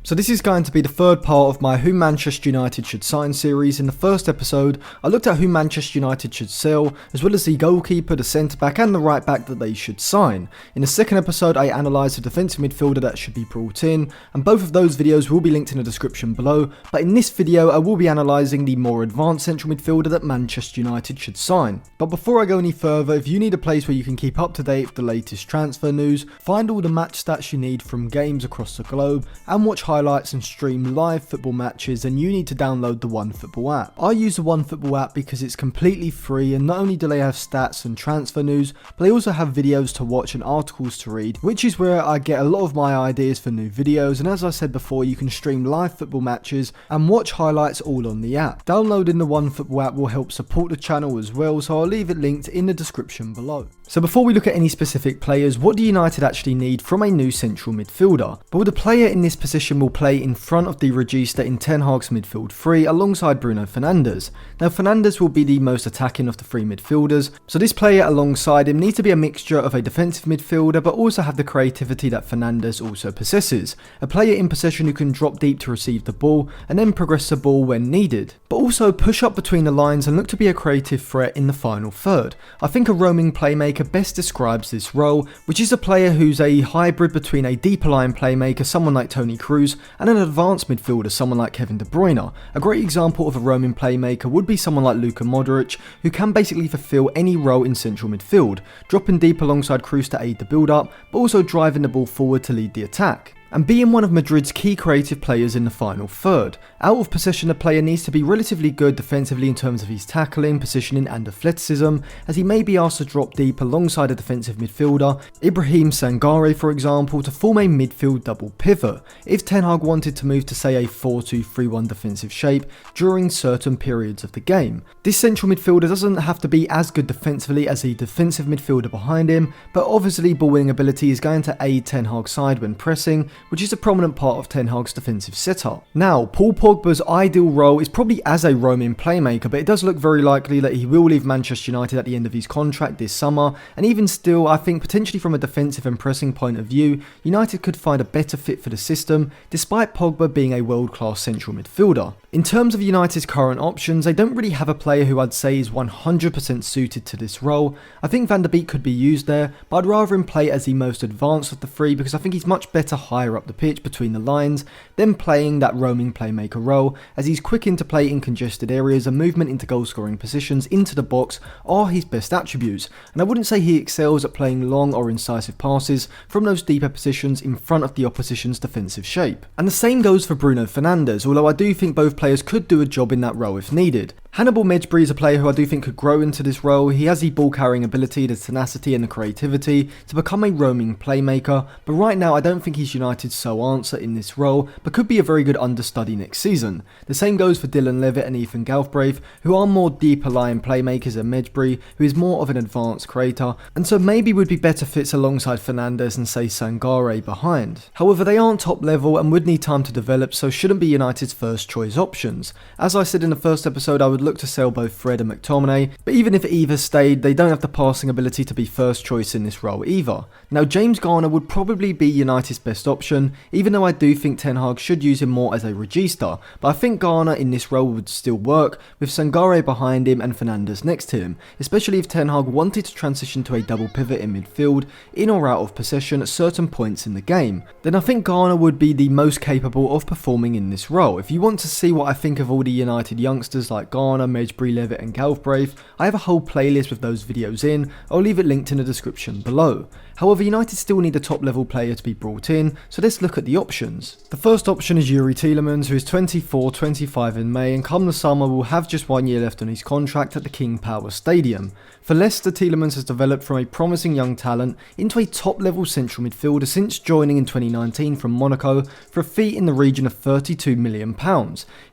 So this is going to be the third part of my Who Manchester United Should Sign series. In the first episode, I looked at who Manchester United should sell, as well as the goalkeeper, the centre-back and the right-back that they should sign. In the second episode, I analysed the defensive midfielder that should be brought in, and both of those videos will be linked in the description below. But in this video, I will be analysing the more advanced central midfielder that Manchester United should sign. But before I go any further, if you need a place where you can keep up to date with the latest transfer news, find all the match stats you need from games across the globe, and watch highlights and stream live football matches, then you need to download the OneFootball app. I use the OneFootball app because it's completely free, and not only do they have stats and transfer news, but they also have videos to watch and articles to read, which is where I get a lot of my ideas for new videos. And as I said before, you can stream live football matches and watch highlights all on the app. Downloading the OneFootball app will help support the channel as well, so I'll leave it linked in the description below. So before we look at any specific players, what do United actually need from a new central midfielder? Well, the player in this position will play in front of the Regista in Ten Hag's midfield three alongside Bruno Fernandes. Now Fernandes will be the most attacking of the three midfielders, so this player alongside him needs to be a mixture of a defensive midfielder but also have the creativity that Fernandes also possesses. A player in possession who can drop deep to receive the ball and then progress the ball when needed, but also push up between the lines and look to be a creative threat in the final third. I think a roaming playmaker best describes this role, which is a player who's a hybrid between a deeper line playmaker, someone like Toni Kroos, and an advanced midfielder, someone like Kevin De Bruyne. A great example of a roaming playmaker would be someone like Luka Modric, who can basically fulfill any role in central midfield, dropping deep alongside Kroos to aid the build-up, but also driving the ball forward to lead the attack, and being one of Madrid's key creative players in the final third. Out of possession, the player needs to be relatively good defensively in terms of his tackling, positioning and athleticism, as he may be asked to drop deep alongside a defensive midfielder, Ibrahim Sangare for example, to form a midfield double pivot, if Ten Hag wanted to move to say a 4-2-3-1 defensive shape during certain periods of the game. This central midfielder doesn't have to be as good defensively as the defensive midfielder behind him, but obviously ball winning ability is going to aid Ten Hag's side when pressing, which is a prominent part of Ten Hag's defensive setup. Now, Paul Pogba's ideal role is probably as a roaming playmaker, but it does look very likely that he will leave Manchester United at the end of his contract this summer, and even still, I think potentially from a defensive and pressing point of view, United could find a better fit for the system, despite Pogba being a world-class central midfielder. In terms of United's current options, they don't really have a player who I'd say is 100% suited to this role. I think Van der Beek could be used there, but I'd rather him play as the most advanced of the three because I think he's much better higher up the pitch between the lines than playing that roaming playmaker role, as he's quick into play in congested areas and movement into goal scoring positions into the box are his best attributes, and I wouldn't say he excels at playing long or incisive passes from those deeper positions in front of the opposition's defensive shape. And the same goes for Bruno Fernandes, although I do think both players could do a job in that role if needed. Hannibal Mejbri is a player who I do think could grow into this role. He has the ball carrying ability, the tenacity and the creativity to become a roaming playmaker, but right now I don't think he's United's sole answer in this role, but could be a very good understudy next season. The same goes for Dylan Levitt and Ethan Galbraith, who are more deeper lying playmakers than Mejbri, who is more of an advanced creator, and so maybe would be better fits alongside Fernandes and say Sangare behind. However, they aren't top level and would need time to develop, so shouldn't be United's first choice options. As I said in the first episode, I would look to sell both Fred and McTominay, but even if either stayed, they don't have the passing ability to be first choice in this role either. Now James Garner would probably be United's best option, even though I do think Ten Hag should use him more as a regista, but I think Garner in this role would still work, with Sangare behind him and Fernandes next to him, especially if Ten Hag wanted to transition to a double pivot in midfield, in or out of possession at certain points in the game. Then I think Garner would be the most capable of performing in this role. If you want to see what I think of all the United youngsters like Garner, Mejbri, Levitt and Galbraith, I have a whole playlist with those videos in. I'll leave it linked in the description below. However, United still need a top level player to be brought in, so let's look at the options. The first option is Youri Tielemans, who is 24-25 in May, and come the summer will have just 1 year left on his contract at the King Power Stadium. For Leicester, Tielemans has developed from a promising young talent into a top level central midfielder since joining in 2019 from Monaco for a fee in the region of £32 million.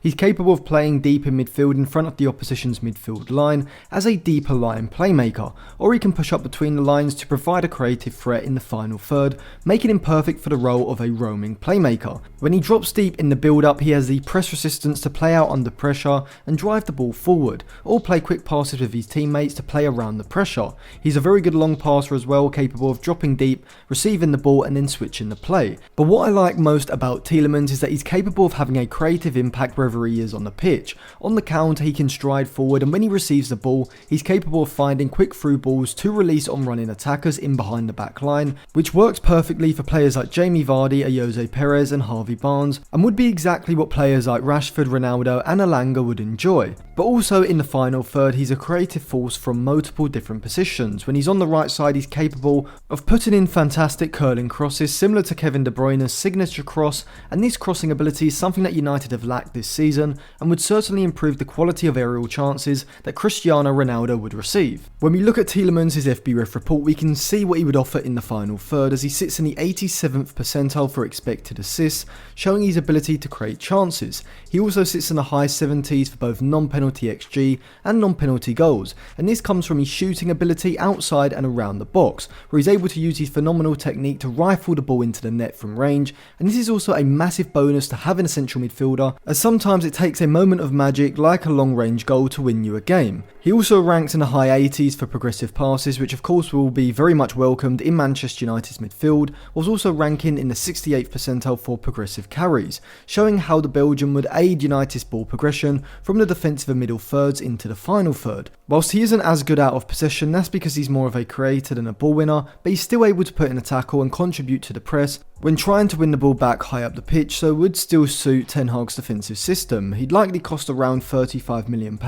He's capable of playing deep in midfield in front of the opposition's midfield line as a deeper line playmaker, or he can push up between the lines to provide a creative threat in the final third, making him perfect for the role of a roaming playmaker. When he drops deep in the build-up, he has the press resistance to play out under pressure and drive the ball forward, or play quick passes with his teammates to play around the pressure. He's a very good long passer as well, capable of dropping deep, receiving the ball and then switching the play. But what I like most about Tielemans is that he's capable of having a creative impact wherever he is on the pitch. On the counter, he can stride forward, and when he receives the ball, he's capable of finding quick through balls to release on running attackers in behind the back line, which works perfectly for players like Jamie Vardy, Jose Perez and Harvey Barnes, and would be exactly what players like Rashford, Ronaldo and Alanga would enjoy. But also in the final third, he's a creative force from multiple different positions. When he's on the right side, he's capable of putting in fantastic curling crosses similar to Kevin De Bruyne's signature cross, and this crossing ability is something that United have lacked this season and would certainly improve the quality of aerial chances that Cristiano Ronaldo would receive. When we look at Tielemans' FBref report, we can see what he would offer in the final third, as he sits in the 87th percentile for expected assists, showing his ability to create chances. He also sits in the high 70s for both non-penalty XG and non-penalty goals, and this comes from his shooting ability outside and around the box, where he's able to use his phenomenal technique to rifle the ball into the net from range, and this is also a massive bonus to having a central midfielder, as sometimes it takes a moment of magic like a long range goal to win you a game. He also ranks in the high 80s for progressive passes, which of course will be very much welcomed in Manchester United's midfield, whilst also ranking in the 68th percentile for progressive carries, showing how the Belgian would aid United's ball progression from the defensive and middle thirds into the final third. Whilst he isn't as good out of possession, that's because he's more of a creator than a ball winner, but he's still able to put in a tackle and contribute to the press when trying to win the ball back high up the pitch, so would still suit Ten Hag's defensive system. He'd likely cost around £35 million,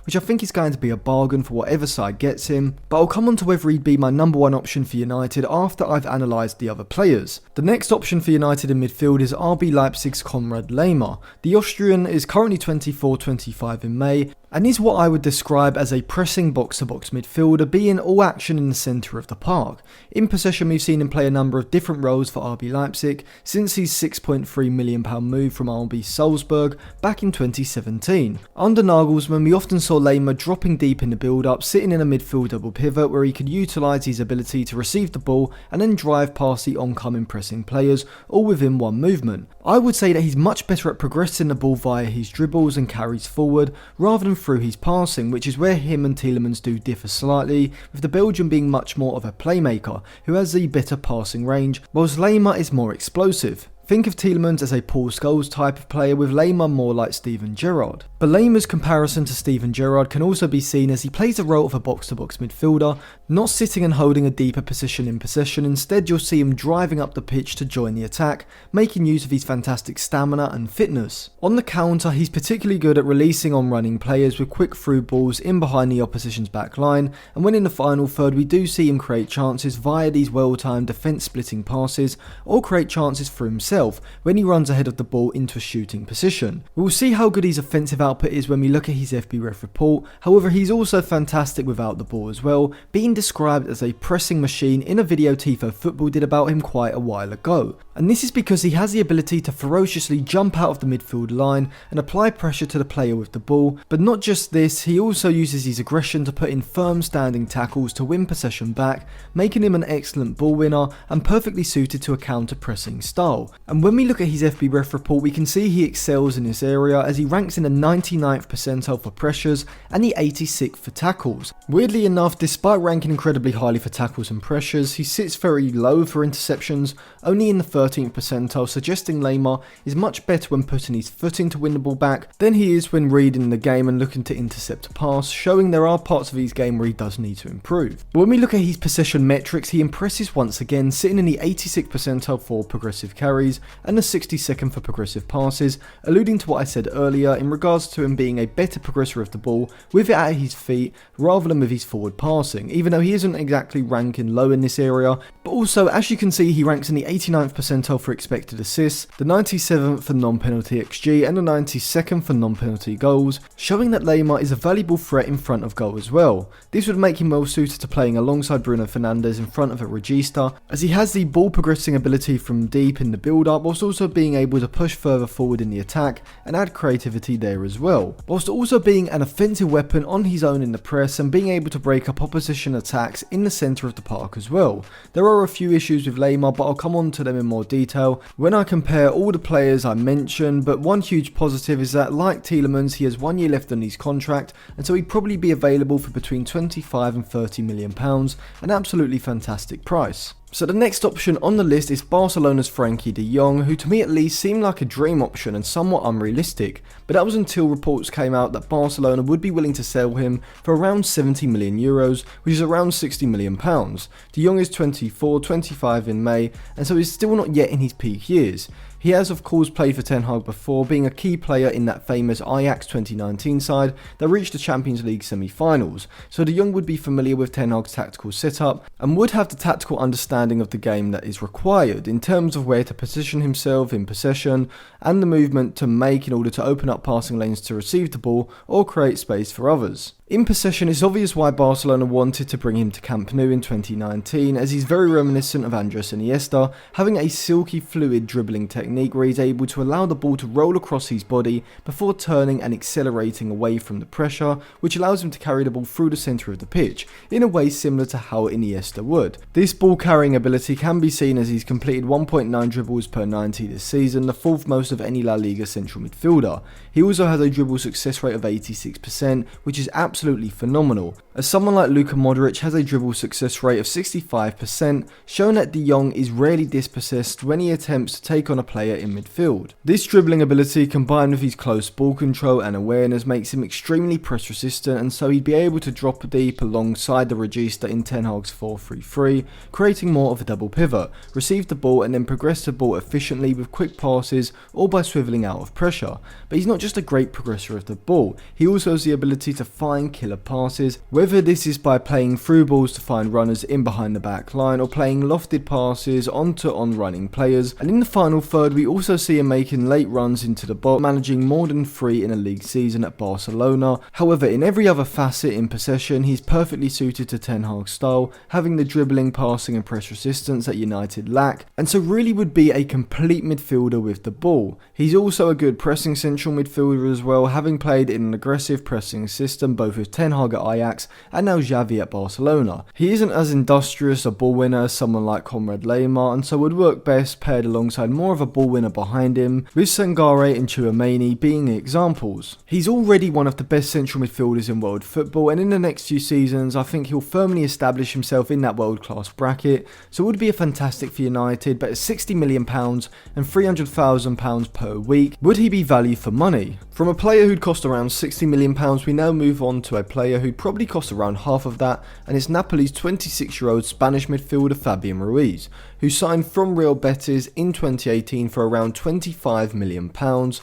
which I think is going to be a bargain for whatever side gets him, but I'll come on to whether he'd be my number one option for United after I've analysed the other players. The next option for United in midfield is RB Leipzig's Konrad Laimer. The Austrian is currently 24-25 in May, and is what I would describe as a pressing box-to-box midfielder, being all action in the centre of the park. In possession, we've seen him play a number of different roles for RB Leipzig since his £6.3 million move from RB Salzburg back in 2017. Under Nagelsmann, we often saw Laimer dropping deep in the build-up, sitting in a midfield double pivot where he could utilise his ability to receive the ball and then drive past the oncoming pressing players, all within one movement. I would say that he's much better at progressing the ball via his dribbles and carries forward, rather than through his passing, which is where him and Tielemans do differ slightly, with the Belgian being much more of a playmaker who has the better passing range, whilst Laimer is more explosive. Think of Tielemans as a Paul Scholes type of player, with Laimer more like Steven Gerrard. But Laimer's comparison to Steven Gerrard can also be seen as he plays the role of a box-to-box midfielder, not sitting and holding a deeper position in possession. Instead, you'll see him driving up the pitch to join the attack, making use of his fantastic stamina and fitness. On the counter, he's particularly good at releasing on running players with quick through balls in behind the opposition's back line, and when in the final third, we do see him create chances via these well-timed defence-splitting passes, or create chances for himself when he runs ahead of the ball into a shooting position. We'll see how good his offensive output is when we look at his FBref report. However, he's also fantastic without the ball as well, being described as a pressing machine in a video Tifo Football did about him quite a while ago. And this is because he has the ability to ferociously jump out of the midfield line and apply pressure to the player with the ball. But not just this, he also uses his aggression to put in firm standing tackles to win possession back, making him an excellent ball winner and perfectly suited to a counter pressing style. And when we look at his FBref report, we can see he excels in this area, as he ranks in the 99th percentile for pressures and the 86th for tackles. Weirdly enough, despite ranking incredibly highly for tackles and pressures, he sits very low for interceptions, only in the 13th percentile, suggesting Laimer is much better when putting his footing to win the ball back than he is when reading the game and looking to intercept a pass, showing there are parts of his game where he does need to improve. But when we look at his possession metrics, he impresses once again, sitting in the 86th percentile for progressive carries and the 62nd for progressive passes, alluding to what I said earlier in regards to him being a better progressor of the ball with it at his feet rather than with his forward passing, even though he isn't exactly ranking low in this area. But also, as you can see, he ranks in the 89th percentile percentile for expected assists, the 97th for non-penalty XG and the 92nd for non-penalty goals, showing that Laimer is a valuable threat in front of goal as well. This would make him well suited to playing alongside Bruno Fernandes in front of a regista, as he has the ball progressing ability from deep in the build-up, whilst also being able to push further forward in the attack and add creativity there as well, whilst also being an offensive weapon on his own in the press and being able to break up opposition attacks in the centre of the park as well. There are a few issues with Laimer, but I'll come on to them in more detail when I compare all the players I mentioned, but one huge positive is that, like Tielemans, he has 1 year left on his contract, and so he'd probably be available for between 25 and 30 million pounds, an absolutely fantastic price. So the next option on the list is Barcelona's Frenkie De Jong, who to me at least seemed like a dream option and somewhat unrealistic, but that was until reports came out that Barcelona would be willing to sell him for around 70 million euros, which is around 60 million pounds. De Jong is 24, 25 in May, and so he's still not yet in his peak years. He has of course played for Ten Hag before, being a key player in that famous Ajax 2019 side that reached the Champions League semi-finals, so De Jong would be familiar with Ten Hag's tactical setup and would have the tactical understanding of the game that is required in terms of where to position himself in possession and the movement to make in order to open up passing lanes to receive the ball or create space for others. In possession, it's obvious why Barcelona wanted to bring him to Camp Nou in 2019, as he's very reminiscent of Andres Iniesta, having a silky fluid dribbling technique where he's able to allow the ball to roll across his body before turning and accelerating away from the pressure, which allows him to carry the ball through the centre of the pitch, in a way similar to how Iniesta would. This ball carrying ability can be seen as he's completed 1.9 dribbles per 90 this season, the fourth most of any La Liga central midfielder. He also has a dribble success rate of 86%, which is absolutely phenomenal, as someone like Luka Modric has a dribble success rate of 65%, showing that De Jong is rarely dispossessed when he attempts to take on a player in midfield. This dribbling ability combined with his close ball control and awareness makes him extremely press resistant, and so he'd be able to drop deep alongside the regista in Ten Hag's 4-3-3, creating more of a double pivot, receive the ball and then progress the ball efficiently with quick passes or by swivelling out of pressure. But he's not just a great progressor of the ball, he also has the ability to find killer passes, whether this is by playing through balls to find runners in behind the back line or playing lofted passes onto on-running players, and in the final third we also see him making late runs into the box, managing more than 3 in a league season at Barcelona. However, in every other facet in possession he's perfectly suited to Ten Hag's style, having the dribbling, passing and press resistance that United lack, and so really would be a complete midfielder with the ball. He's also a good pressing central midfielder as well, having played in an aggressive pressing system both with Ten Hag at Ajax and now Xavi at Barcelona. He isn't as industrious a ball winner as someone like Konrad Laimer, and so would work best paired alongside more of a ball winner behind him, with Sangare and Tielemans being the examples. He's already one of the best central midfielders in world football, and in the next few seasons I think he'll firmly establish himself in that world class bracket, so it would be a fantastic for United. But at £60 million and £300,000 per week, would he be value for money? From a player who'd cost around £60 million, we now move on to a player who'd probably cost around half of that, and it's Napoli's 26-year-old Spanish midfielder Fabian Ruiz, who signed from Real Betis in 2018 for around £25 million.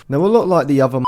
Now, a lot like the other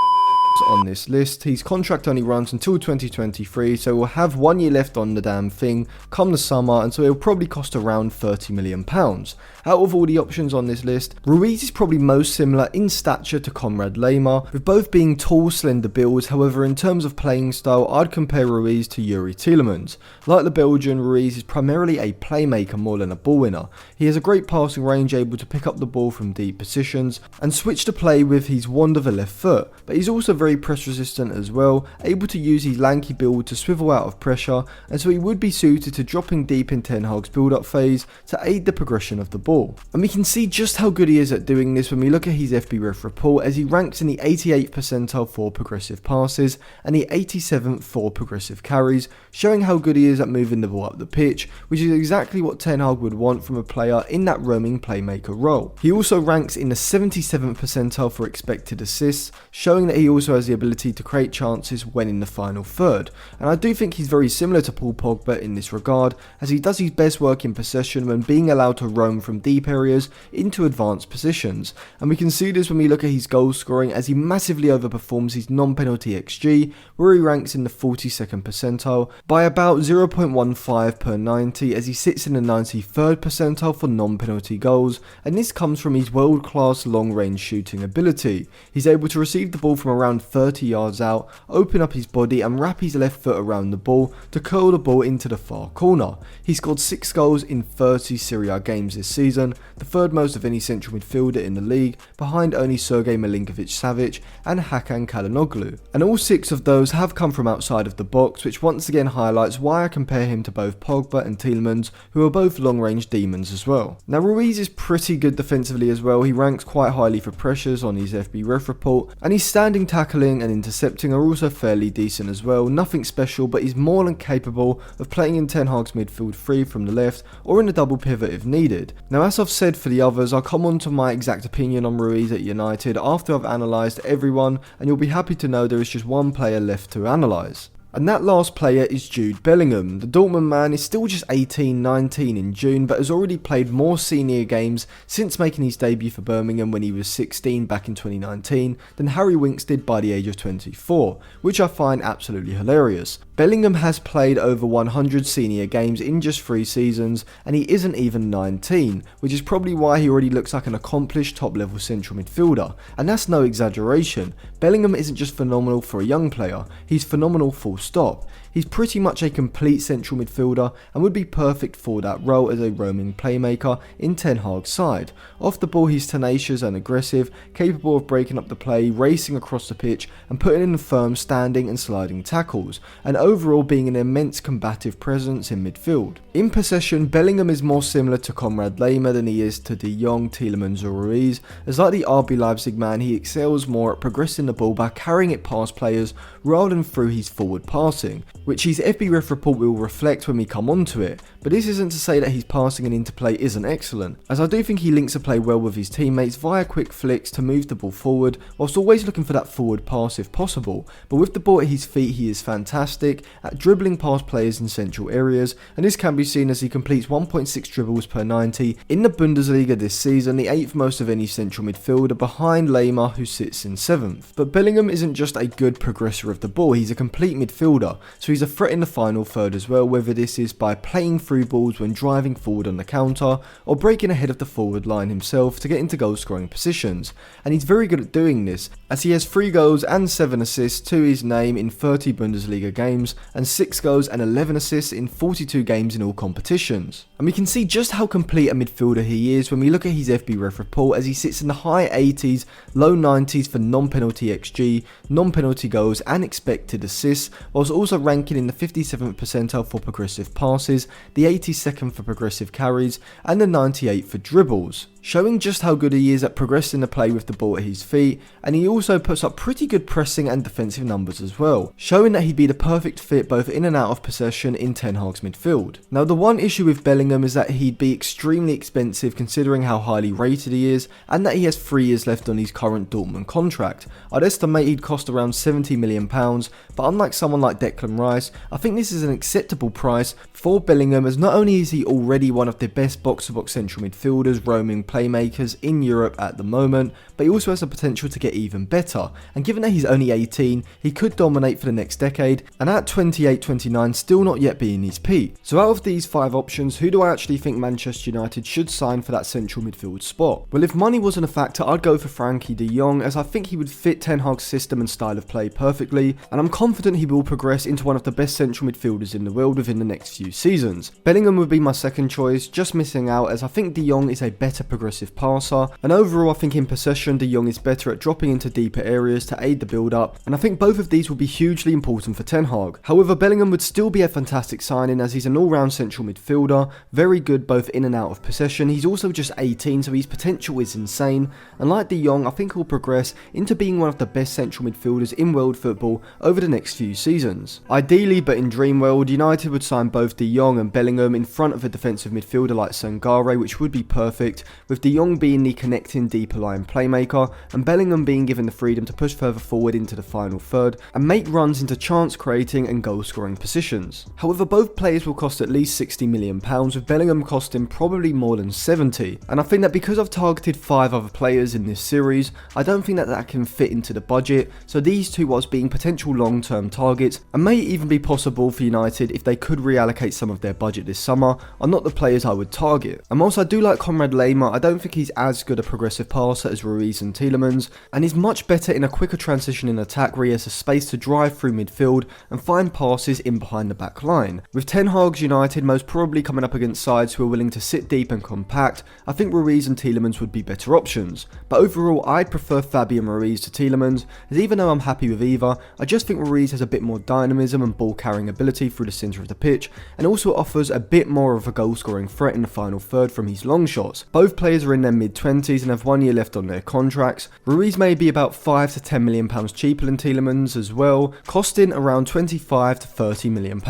on this list, his contract only runs until 2023, so he'll have 1 year left on the damn thing come the summer, and so it'll probably cost around £30 million. Out of all the options on this list, Ruiz is probably most similar in stature to Konrad Laimer, with both being tall, slender builds. However, in terms of playing style, I'd compare Ruiz to Youri Tielemans. Like the Belgian, Ruiz is primarily a playmaker more than a ball winner. He has a great passing range, able to pick up the ball from deep positions and switch to play with his wand of a left foot, but he's also very press resistant as well, able to use his lanky build to swivel out of pressure, and so he would be suited to dropping deep in Ten Hag's build-up phase to aid the progression of the ball. And we can see just how good he is at doing this when we look at his FBref report, as he ranks in the 88th percentile for progressive passes and the 87th for progressive carries, showing how good he is at moving the ball up the pitch, which is exactly what Ten Hag would want from a player in that roaming playmaker role. He also ranks in the 77th percentile for expected assists, showing that he also also has the ability to create chances when in the final third, and I do think he's very similar to Paul Pogba in this regard, as he does his best work in possession when being allowed to roam from deep areas into advanced positions, and we can see this when we look at his goal scoring, as he massively overperforms his non-penalty XG, where he ranks in the 42nd percentile by about 0.15 per 90, as he sits in the 93rd percentile for non-penalty goals, and this comes from his world-class long-range shooting ability. He's able to receive the ball from around 30 yards out, open up his body and wrap his left foot around the ball to curl the ball into the far corner. He scored 6 goals in 30 Serie A games this season, the third most of any central midfielder in the league, behind only Sergej Milinkovic-Savic and Hakan Çalhanoğlu. And all 6 of those have come from outside of the box, which once again highlights why I compare him to both Pogba and Tielemans, who are both long-range demons as well. Now Ruiz is pretty good defensively as well. He ranks quite highly for pressures on his FB ref report, and his standing tackling and intercepting are also fairly decent as well. Nothing special, but he's more than capable of playing in Ten Hag's midfield 3 from the left or in a double pivot if needed. Now as I've said for the others, I'll come on to my exact opinion on Ruiz at United after I've analysed everyone, and you'll be happy to know there is just one player left to analyse. And that last player is Jude Bellingham. The Dortmund man is still just 18-19 in June, but has already played more senior games since making his debut for Birmingham when he was 16 back in 2019 than Harry Winks did by the age of 24, which I find absolutely hilarious. Bellingham has played over 100 senior games in just 3 seasons, and he isn't even 19, which is probably why he already looks like an accomplished top-level central midfielder, and that's no exaggeration. Bellingham isn't just phenomenal for a young player, he's phenomenal full stop. He's pretty much a complete central midfielder and would be perfect for that role as a roaming playmaker in Ten Hag's side. Off the ball he's tenacious and aggressive, capable of breaking up the play, racing across the pitch and putting in firm standing and sliding tackles, and overall being an immense combative presence in midfield. In possession, Bellingham is more similar to Konrad Laimer than he is to De Jong, Tielemans or Ruiz, as like the RB Leipzig man he excels more at progressing the ball by carrying it past players rather than through his forward passing, which his FB ref report will reflect when we come onto it, but this isn't to say that his passing and interplay isn't excellent, as I do think he links the play well with his teammates via quick flicks to move the ball forward, whilst always looking for that forward pass if possible, but with the ball at his feet he is fantastic at dribbling past players in central areas, and this can be seen as he completes 1.6 dribbles per 90 in the Bundesliga this season, the 8th most of any central midfielder behind Laimer who sits in 7th. But Bellingham isn't just a good progressor of the ball, he's a complete midfielder, so he's a threat in the final third as well, whether this is by playing through balls when driving forward on the counter or breaking ahead of the forward line himself to get into goal scoring positions, and he's very good at doing this as he has 3 goals and 7 assists to his name in 30 Bundesliga games and 6 goals and 11 assists in 42 games in all competitions. And we can see just how complete a midfielder he is when we look at his FB ref report, as he sits in the high 80s, low 90s for non-penalty XG, non-penalty goals and expected assists, whilst also ranking in the 57th percentile for progressive passes, the 82nd for progressive carries and the 98th for dribbles, showing just how good he is at progressing the play with the ball at his feet, and he also puts up pretty good pressing and defensive numbers as well, showing that he'd be the perfect fit both in and out of possession in Ten Hag's midfield. Now the one issue with Bellingham is that he'd be extremely expensive considering how highly rated he is, and that he has 3 years left on his current Dortmund contract. I'd estimate he'd cost around £70 million, but unlike someone like Declan Rice, I think this is an acceptable price for Bellingham, as not only is he already one of the best box-to-box central midfielders, roaming playmakers in Europe at the moment, but he also has the potential to get even better, and given that he's only 18, he could dominate for the next decade, and at 28-29 still not yet being his peak. So out of these 5 options, who do I actually think Manchester United should sign for that central midfield spot? Well, if money wasn't a factor, I'd go for Frenkie De Jong, as I think he would fit Ten Hag's system and style of play perfectly, and I'm confident he will progress into one of the best central midfielders in the world within the next few seasons. Bellingham would be my second choice, just missing out as I think De Jong is a better progressive passer, and overall I think in possession De Jong is better at dropping into deeper areas to aid the build-up, and I think both of these will be hugely important for Ten Hag. However, Bellingham would still be a fantastic signing as he's an all-round central midfielder, very good both in and out of possession. He's also just 18, so his potential is insane, and like De Jong, I think he'll progress into being one of the best central midfielders in world football over the next few seasons. Ideally, but in dream world, United would sign both De Jong and Bellingham in front of a defensive midfielder like Sangare, which would be perfect, with with De Jong being the connecting deeper line playmaker and Bellingham being given the freedom to push further forward into the final third and make runs into chance creating and goal scoring positions. However, both players will cost at least £60 million, with Bellingham costing probably more than 70, and I think that because I've targeted 5 other players in this series, I don't think that can fit into the budget, so these two was being potential long-term targets and may even be possible for United if they could reallocate some of their budget this summer are not the players I would target. And whilst I do like Konrad Laimer, I don't think he's as good a progressive passer as Ruiz and Tielemans, and he's much better in a quicker transition in attack where he has the space to drive through midfield and find passes in behind the back line. With Ten Hag's United most probably coming up against sides who are willing to sit deep and compact, I think Ruiz and Tielemans would be better options. But overall, I'd prefer Fabian Ruiz to Tielemans, as even though I'm happy with either, I just think Ruiz has a bit more dynamism and ball carrying ability through the centre of the pitch, and also offers a bit more of a goal scoring threat in the final third from his long shots. Both players are in their mid-20s and have 1 year left on their contracts. Ruiz may be about £5 to £10 million cheaper than Tielemans as well, costing around £25 to £30 million.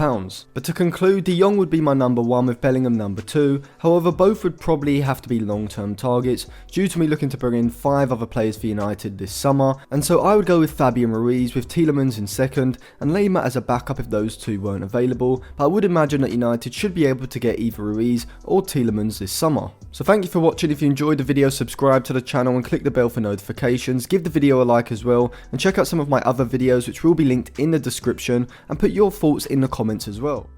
But to conclude, De Jong would be my number 1 with Bellingham number 2, however both would probably have to be long-term targets due to me looking to bring in 5 other players for United this summer, and so I would go with Fabian Ruiz with Tielemans in second and Laimer as a backup if those two weren't available, but I would imagine that United should be able to get either Ruiz or Tielemans this summer. So thank you for watching. If you enjoyed the video, subscribe to the channel and click the bell for notifications, give the video a like as well, and check out some of my other videos which will be linked in the description, and put your thoughts in the comments as well.